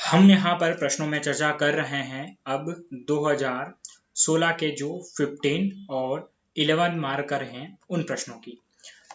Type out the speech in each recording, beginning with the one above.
हम यहाँ पर प्रश्नों में चर्चा कर रहे हैं अब 2016 के जो 15 और 11 मार्कर हैं उन प्रश्नों की।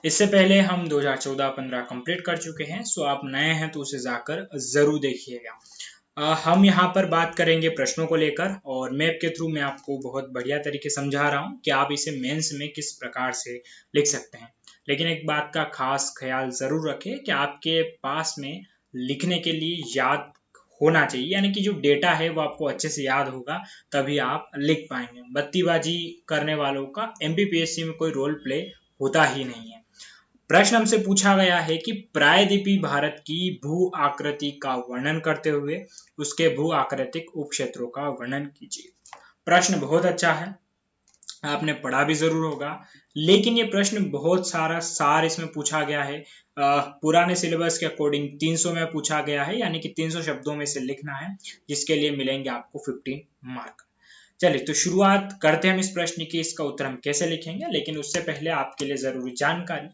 इससे पहले हम 2014-15 कंप्लीट कर चुके हैं, सो आप नए हैं तो उसे जाकर जरूर देखिएगा। हम यहाँ पर बात करेंगे प्रश्नों को लेकर और मैप के थ्रू मैं आपको बहुत बढ़िया तरीके समझा रहा हूँ कि आप इसे मेंस में किस प्रकार से लिख सकते हैं। लेकिन एक बात का खास ख्याल जरूर रखें कि आपके पास में लिखने के लिए याद होना चाहिए, यानी कि जो डेटा है वो आपको अच्छे से याद होगा, तभी आप लिख पाएंगे। बत्तीबाजी करने वालों का एमपीपीएससी में कोई रोल प्ले होता ही नहीं है। प्रश्न हमसे पूछा गया है कि प्रायद्वीपीय भारत की भू आकृति का वर्णन करते हुए उसके भू आकृतिक उपक्षेत्रों का वर्णन कीजिए। प्रश्न बहुत अच्छा है, आपने पढ़ा भी जरूर होगा, लेकिन ये प्रश्न बहुत सारा सार इसमें पूछा गया है। पुराने सिलेबस के अकॉर्डिंग 300 में पूछा गया है, यानी कि 300 शब्दों में से लिखना है, जिसके लिए मिलेंगे आपको 15 मार्क। चलिए तो शुरुआत करते हैं हम इस प्रश्न की, इसका उत्तर हम कैसे लिखेंगे। लेकिन उससे पहले आपके लिए जरूरी जानकारी,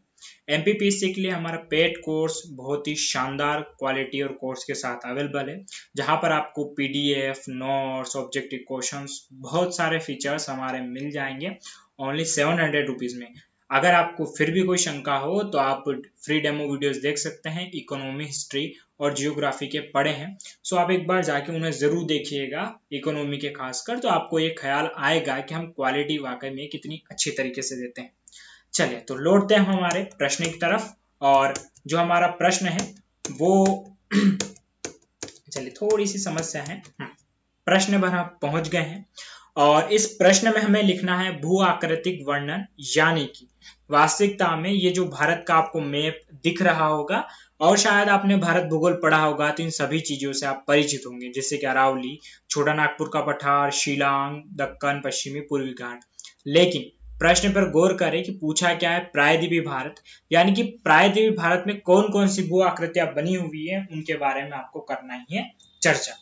एमपीपीएससी के लिए हमारा पेड कोर्स बहुत ही शानदार क्वालिटी और कोर्स के साथ अवेलेबल है, जहां पर आपको पीडीएफ, नोट्स, ऑब्जेक्टिव क्वेश्चंस, बहुत सारे फीचर्स हमारे मिल जाएंगे ओनली 700 रुपीज में। अगर आपको फिर भी कोई शंका हो तो आप फ्री डेमो वीडियोस देख सकते हैं, इकोनॉमी, हिस्ट्री और जियोग्राफी के पढ़े हैं, सो आप एक बार जाके उन्हें जरूर देखिएगा, इकोनॉमी के खासकर, तो आपको ये ख्याल आएगा कि हम क्वालिटी वाकई में कितनी अच्छी तरीके से देते हैं। चलिए तो लौटते हैं हमारे प्रश्न की तरफ, और जो हमारा प्रश्न है वो चलिए थोड़ी सी समस्या है, प्रश्न पर हम पहुंच गए हैं और इस प्रश्न में हमें लिखना है भू आकृतिक वर्णन, यानी कि वास्तविकता में ये जो भारत का आपको मैप दिख रहा होगा और शायद आपने भारत भूगोल पढ़ा होगा, तो इन सभी चीजों से आप परिचित होंगे, जैसे कि अरावली, छोटा नागपुर का पठार, शिलांग, दक्कन, पश्चिमी, पूर्वी घाट। लेकिन प्रश्न पर गौर करें कि पूछा क्या है, प्रायद्वीपीय भारत, यानी कि प्रायद्वीपीय भारत में कौन कौन सी भू आकृतियां बनी हुई है उनके बारे में आपको करना ही है चर्चा।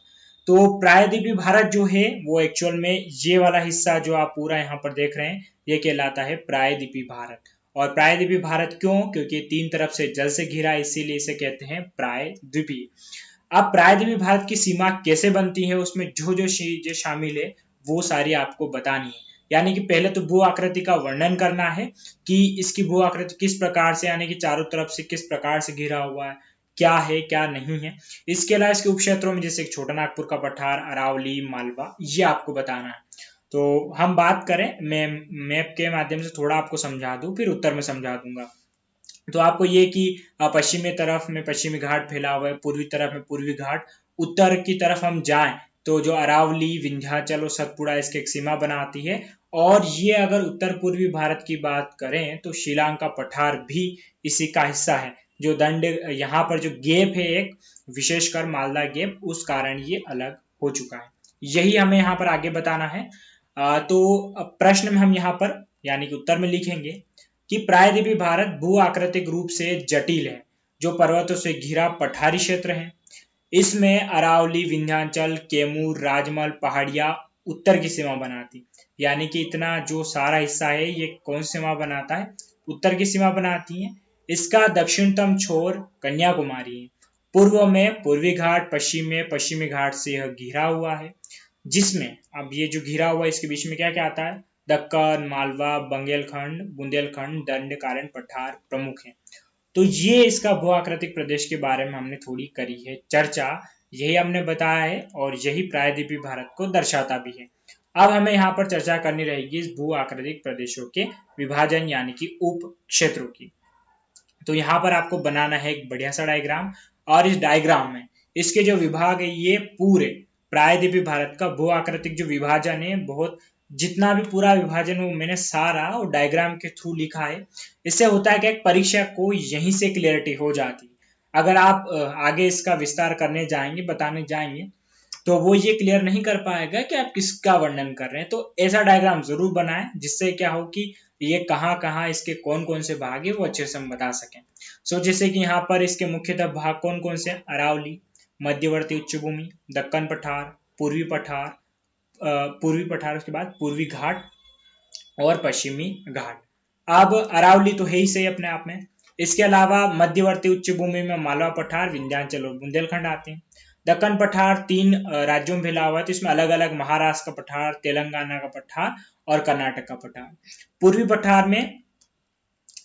तो प्रायद्वीपीय भारत जो है वो एक्चुअल में ये वाला हिस्सा जो आप पूरा यहाँ पर देख रहे हैं ये कहलाता है प्रायद्वीपीय भारत। और प्रायद्वीपीय भारत क्यों? क्योंकि तीन तरफ से जल से घिरा, इसीलिए इसे कहते हैं प्रायद्वीपीय। अब प्रायद्वीपीय भारत की सीमा कैसे बनती है, उसमें जो जो चीजें शामिल है वो सारी आपको बतानी है। यानी कि पहले तो भू आकृति का वर्णन करना है कि इसकी भू आकृति किस प्रकार से, यानी कि चारों तरफ से किस प्रकार से घिरा हुआ है, क्या है क्या नहीं है। इसके अलावा इसके उपक्षेत्रों में जैसे छोटा नागपुर का पठार, अरावली, मालवा, ये आपको बताना है। तो हम बात करें, मैं मैप के माध्यम से थोड़ा आपको समझा दूं, फिर उत्तर में समझा दूंगा। तो आपको ये कि पश्चिमी तरफ में पश्चिमी घाट फैला हुआ है, पूर्वी तरफ में पूर्वी घाट, उत्तर की तरफ हम जाएं तो जो अरावली, विंध्याचल और सतपुड़ा इसकी एक सीमा बनाती है। और ये अगर उत्तर पूर्वी भारत की बात करें तो शिलांग का पठार भी इसी का हिस्सा है। जो दंड यहाँ पर जो गैप है एक, विशेषकर मालदा गैप, उस कारण ये अलग हो चुका है। यही हमें यहाँ पर आगे बताना है। तो प्रश्न में हम यहाँ पर यानी कि उत्तर में लिखेंगे कि प्रायद्वीपीय भारत भू आकृतिक रूप से जटिल है, जो पर्वतों से घिरा पठारी क्षेत्र है। इसमें अरावली, विंध्याचल, कैमूर, राजमल, पहाड़िया उत्तर की सीमा बनाती, यानी कि इतना जो सारा हिस्सा है ये कौन सी सीमा बनाता है, उत्तर की सीमा बनाती है। इसका दक्षिणतम छोर कन्याकुमारी है। पूर्व में पूर्वी घाट, पश्चिम में पश्चिमी घाट से यह घिरा हुआ है, जिसमें अब ये जो घिरा हुआ है इसके बीच में क्या क्या आता है, दक्कन, मालवा, बंगेलखंड, बुंदेलखंड, दंड, कारण, पठार प्रमुख है। तो ये इसका भू आकृतिक प्रदेश के बारे में हमने थोड़ी करी है चर्चा, यही हमने बताया है और यही प्रायद्वीपीय भारत को दर्शाता भी है। अब हमें यहाँ पर चर्चा करनी रहेगी इस भू आकृतिक प्रदेशों के विभाजन यानी कि उप क्षेत्रों की। तो यहाँ पर आपको बनाना है एक बढ़िया सा डायग्राम, और इस डायग्राम में इसके जो विभाग है ये पूरे प्रायद्वीपीय भारत का भू आकृतिक जो विभाजन है, बहुत जितना भी पूरा विभाजन वो मैंने सारा और डायग्राम के थ्रू लिखा है। इससे होता है कि एक परीक्षा को यहीं से क्लियरिटी हो जाती है। अगर आप आगे इसका विस्तार करने जाएंगे, बताने जाएंगे, तो वो ये क्लियर नहीं कर पाएगा कि आप किसका वर्णन कर रहे हैं। तो ऐसा डायग्राम जरूर बनाएं जिससे क्या हो कि ये कहाँ कहाँ इसके कौन कौन से भाग है वो अच्छे से हम बता सकें। सो जैसे कि यहाँ पर इसके मुख्यतः भाग कौन कौन से, अरावली, मध्यवर्ती उच्च भूमि, दक्कन पठार, पूर्वी पठार, उसके बाद पूर्वी घाट और पश्चिमी घाट। अब अरावली तो है ही सही अपने आप में। इसके अलावा मध्यवर्ती उच्च भूमि में मालवा पठार, विंध्याचल और बुंदेलखंड आते हैं। दक्कन पठार 3 राज्यों में फैला हुआ है, तो इसमें अलग अलग महाराष्ट्र का पठार, तेलंगाना का पठार और कर्नाटक का पठार। पूर्वी पठार में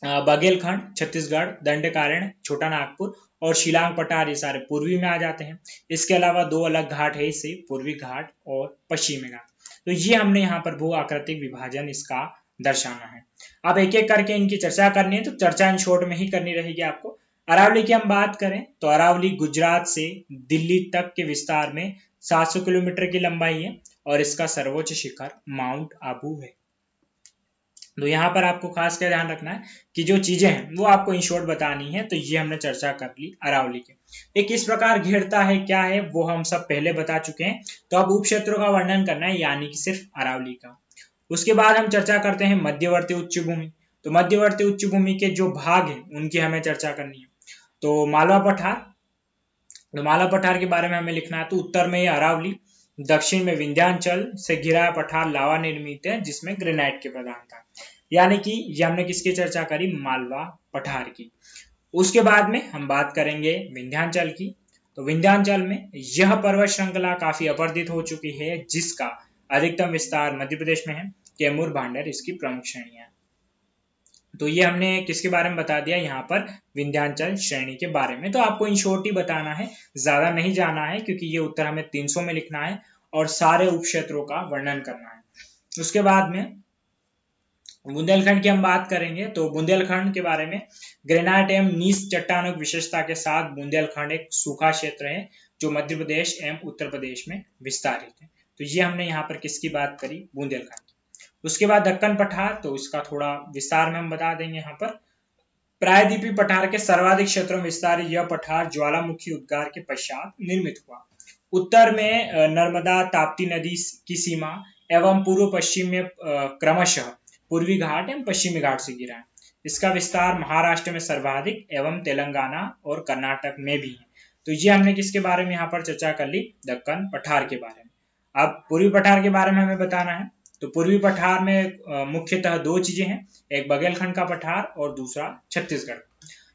बघेलखंड, छत्तीसगढ़, दंडकारण्य, छोटा नागपुर और शिलांग पठार, ये सारे पूर्वी में आ जाते हैं। इसके अलावा 2 अलग घाट है इसे, पूर्वी घाट और पश्चिमी घाट। तो ये हमने यहाँ पर भू आकृतिक विभाजन इसका दर्शाना है। अब एक एक करके इनकी चर्चा करनी है, तो चर्चा इन शॉर्ट में ही करनी रहेगी आपको। अरावली की हम बात करें तो अरावली गुजरात से दिल्ली तक के विस्तार में 700 किलोमीटर की लंबाई है और इसका सर्वोच्च शिखर माउंट आबू है। तो यहाँ पर आपको खास कर ध्यान रखना है कि जो चीजें हैं वो आपको इन शॉर्ट बतानी है। तो ये हमने चर्चा कर ली अरावली की। ये किस प्रकार घेरता है, क्या है, वो हम सब पहले बता चुके हैं। तो अब उप क्षेत्रों का वर्णन करना है, यानी कि सिर्फ अरावली का। उसके बाद हम चर्चा करते हैं मध्यवर्ती उच्च भूमि। तो मध्यवर्ती उच्च भूमि के जो भाग हैं उनकी हमें चर्चा करनी है। तो मालवा पठार, तो मालवा पठार के बारे में हमें लिखना है। तो उत्तर में ये अरावली, दक्षिण में विंध्याचल से घिरा पठार लावा निर्मित है जिसमें ग्रेनाइट की प्रधानता, यानी कि ये हमने किसकी चर्चा करी, मालवा पठार की। उसके बाद में हम बात करेंगे विंध्याचल की। तो विंध्याचल में यह पर्वत श्रृंखला काफी अपरदित हो चुकी है, जिसका अधिकतम विस्तार मध्य प्रदेश में है। कैमूर, भांडेर इसकी प्रमुख श्रेणियां। तो ये हमने किसके बारे में बता दिया यहाँ पर, विंध्याचल श्रेणी के बारे में। तो आपको इन शॉर्ट ही बताना है, ज्यादा नहीं जाना है, क्योंकि ये उत्तर हमें 300 में लिखना है और सारे उप क्षेत्रों का वर्णन करना है। उसके बाद में बुंदेलखंड की हम बात करेंगे। तो बुंदेलखंड के बारे में ग्रेनाइट एवं नीस चट्टानों की विशेषता के साथ बुंदेलखंड एक सूखा क्षेत्र है जो मध्य प्रदेश एवं उत्तर प्रदेश में विस्तारित है। तो ये हमने यहाँ पर किसकी बात करी, बुंदेलखंड। उसके बाद दक्कन पठार, तो इसका थोड़ा विस्तार में हम बता देंगे यहाँ पर। प्रायद्वीपीय पठार के सर्वाधिक क्षेत्रों में विस्तारित यह पठार ज्वालामुखी उद्गार के पश्चात निर्मित हुआ। उत्तर में नर्मदा ताप्ती नदी की सीमा एवं पूर्व पश्चिम में क्रमशः पूर्वी घाट एवं पश्चिमी घाट से घिरा है। इसका विस्तार महाराष्ट्र में सर्वाधिक एवं तेलंगाना और कर्नाटक में भी है। तो ये हमने किसके बारे में यहाँ पर चर्चा कर ली, दक्कन पठार के बारे में। अब पूर्वी पठार के बारे में हमें बताना है। तो पूर्वी पठार में मुख्यतः 2 चीजें हैं, एक बघेलखंड का पठार और दूसरा छत्तीसगढ़।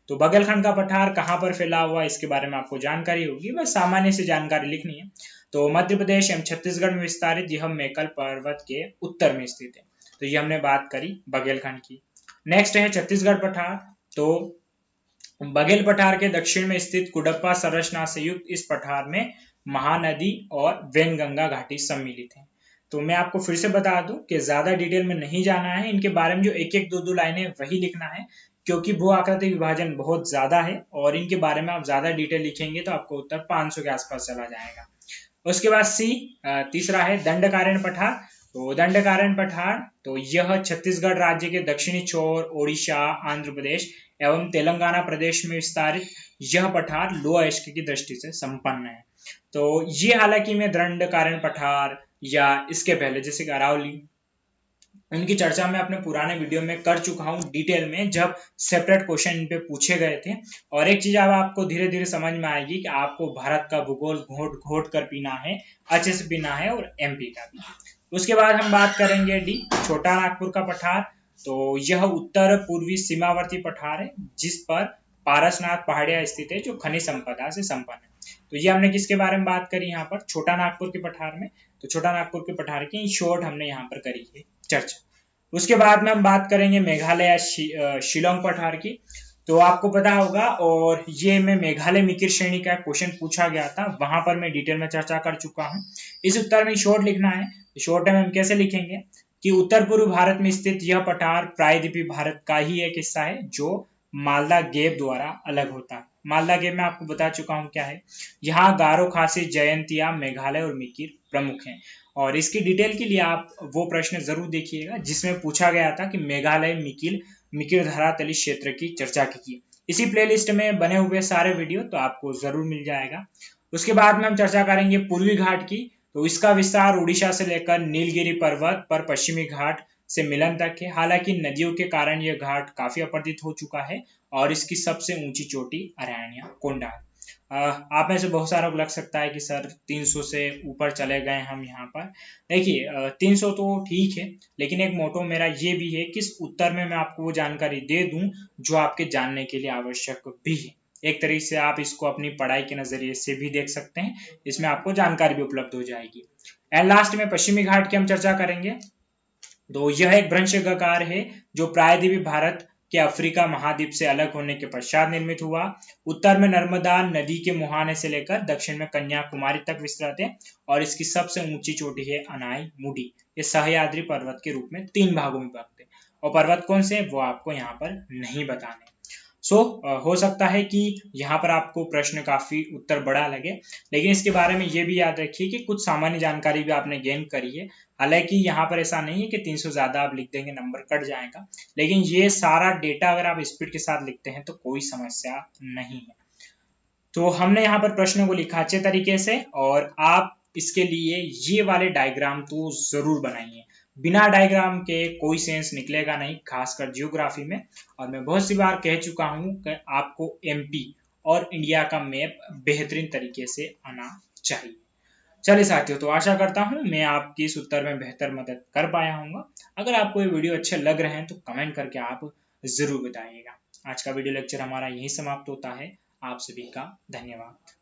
तो बघेलखंड का पठार कहाँ पर फैला हुआ, इसके बारे में आपको जानकारी होगी, बस सामान्य से जानकारी लिखनी है। तो मध्य प्रदेश एवं छत्तीसगढ़ में विस्तारित यह मेकल पर्वत के उत्तर में स्थित है। तो ये हमने बात करी बघेलखंड की। नेक्स्ट है छत्तीसगढ़ पठार। तो बघेल पठार के दक्षिण में स्थित कुडप्पा संरचना से युक्त इस पठार में महानदी और वैनगंगा घाटी सम्मिलित है। तो मैं आपको फिर से बता दूं कि ज्यादा डिटेल में नहीं जाना है, इनके बारे में जो एक एक 2 लाइनें वही लिखना है, क्योंकि भू आकृतिक विभाजन बहुत ज्यादा है और इनके बारे में आप ज्यादा डिटेल लिखेंगे तो आपको उत्तर 500 के आसपास चला जाएगा। उसके बाद सी, तीसरा है दंडकारण्य पठार। तो दंडकारण्य पठार, तो यह छत्तीसगढ़ राज्य के दक्षिणी छोर, ओडिशा, आंध्र प्रदेश एवं तेलंगाना प्रदेश में विस्तारित यह पठार लोह अयस्क की दृष्टि से संपन्न है। तो ये हालांकि मैं दंडकारण्य पठार या इसके पहले जैसे कि अरावली, उनकी चर्चा मैं अपने पुराने वीडियो में कर चुका हूँ डिटेल में, जब सेपरेट क्वेश्चन इन पे पूछे गए थे। और एक चीज अब आपको धीरे धीरे समझ में आएगी कि आपको भारत का भूगोल घोट घोट कर पीना है, अच्छे से पीना है, और एमपी का भी। उसके बाद हम बात करेंगे डी, छोटा नागपुर का पठार। तो यह उत्तर पूर्वी सीमावर्ती पठार है जिस पर पारसनाथ पहाड़ियां स्थित है जो खनिज संपदा से संपन्न है। तो ये हमने किसके बारे में बात करी यहाँ पर, छोटा नागपुर के पठार में। तो छोटा नागपुर के पठार की शॉर्ट हमने यहाँ पर करी है चर्चा। उसके बाद में हम बात करेंगे मेघालय शिलोंग पठार की। तो आपको पता होगा, और ये मैं मेघालय मिकिर श्रेणी का क्वेश्चन पूछा गया था, वहां पर मैं डिटेल में चर्चा कर चुका हूँ। इस उत्तर में शॉर्ट लिखना है। शॉर्ट में हम कैसे लिखेंगे कि उत्तर पूर्व भारत में स्थित यह पठार प्रायद्वीपीय भारत का ही एक हिस्सा है जो मालदा गैप द्वारा अलग होता है। मालदा गैप में आपको बता चुका हूँ क्या है। यहाँ गारो, खासी, जयंतिया, मेघालय और मिकिर प्रमुख हैं। और इसकी डिटेल के लिए आप वो प्रश्न जरूर देखिएगा जिसमें पूछा गया था कि मेघालय मिकिर धरातली क्षेत्र की चर्चा की। इसी प्लेलिस्ट में बने हुए सारे वीडियो तो आपको जरूर मिल जाएगा। उसके बाद में हम चर्चा करेंगे पूर्वी घाट की। तो इसका विस्तार उड़ीसा से लेकर नीलगिरी पर्वत पर पश्चिमी घाट से मिलन तक है। हालांकि नदियों के कारण यह घाट काफी अपरदित हो चुका है और इसकी सबसे ऊंची चोटी अरण्या कोंडा है। आप में से बहुत सारा को लग सकता है कि सर 300 से ऊपर चले गए हम यहाँ पर। देखिए 300 तो ठीक है, लेकिन एक मोटो मेरा ये भी है कि इस उत्तर में मैं आपको वो जानकारी दे दूं जो आपके जानने के लिए आवश्यक भी है। एक तरीके से आप इसको अपनी पढ़ाई के नजरिए से भी देख सकते हैं, इसमें आपको जानकारी भी उपलब्ध हो जाएगी। एंड लास्ट में पश्चिमी घाट की हम चर्चा करेंगे। तो यह एक भ्रंशकार है जो प्रायद्वीपीय भारत के अफ्रीका महाद्वीप से अलग होने के पश्चात निर्मित हुआ। उत्तर में नर्मदा नदी के मुहाने से लेकर दक्षिण में कन्याकुमारी तक विस्तृत है और इसकी सबसे ऊंची चोटी है अनाई मुडी। ये सह्याद्री पर्वत के रूप में 3 भागों में विभक्त है और पर्वत कौन से वो आपको यहाँ पर नहीं बताने। हो सकता है कि यहाँ पर आपको प्रश्न काफी उत्तर बड़ा लगे, लेकिन इसके बारे में ये भी याद रखिए कि कुछ सामान्य जानकारी भी आपने गेन करी है। हालांकि यहाँ पर ऐसा नहीं है कि 300 ज्यादा आप लिख देंगे नंबर कट जाएगा, लेकिन ये सारा डेटा अगर आप स्पीड के साथ लिखते हैं तो कोई समस्या नहीं है। तो हमने यहाँ पर प्रश्न को लिखा अच्छे तरीके से, और आप इसके लिए ये वाले डायग्राम तो जरूर बनाइए। बिना डायग्राम के कोई सेंस निकलेगा नहीं, खासकर जियोग्राफी में। और मैं बहुत सी बार कह चुका हूं कि आपको एमपी और इंडिया का मैप बेहतरीन तरीके से आना चाहिए। चलिए साथियों, तो आशा करता हूं मैं आपकी इस उत्तर में बेहतर मदद कर पाया हूँ। अगर आपको ये वीडियो अच्छे लग रहे हैं तो कमेंट करके आप जरूर बताइएगा। आज का वीडियो लेक्चर हमारा यही समाप्त होता है। आप सभी का धन्यवाद।